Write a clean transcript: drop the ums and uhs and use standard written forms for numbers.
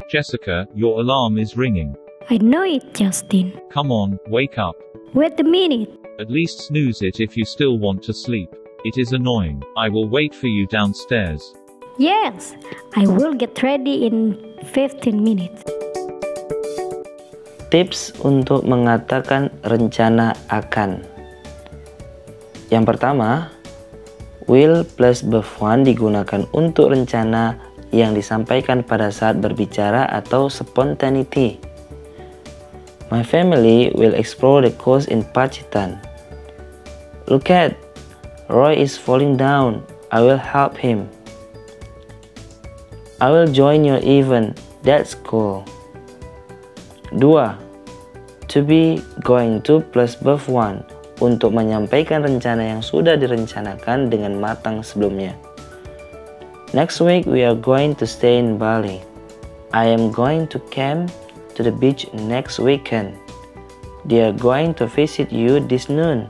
Jessica, your alarm is ringing. I know it, Justin. Come on, wake up. Wait a minute. At least snooze it if you still want to sleep. It is annoying. I will wait for you downstairs. Yes, I will get ready in 15 minutes. Tips untuk mengatakan rencana akan. Yang pertama, will plus verb one digunakan untuk rencana yang disampaikan pada saat berbicara atau spontaneity. My family will explore the coast in Pacitan. Look at, Roy is falling down. I will help him. I will join your event. That's cool. 2. To be, going to plus verb one untuk menyampaikan rencana yang sudah direncanakan dengan matang sebelumnya. Next week we are going to stay in Bali. I am going to camp to the beach next weekend. They are going to visit you this noon.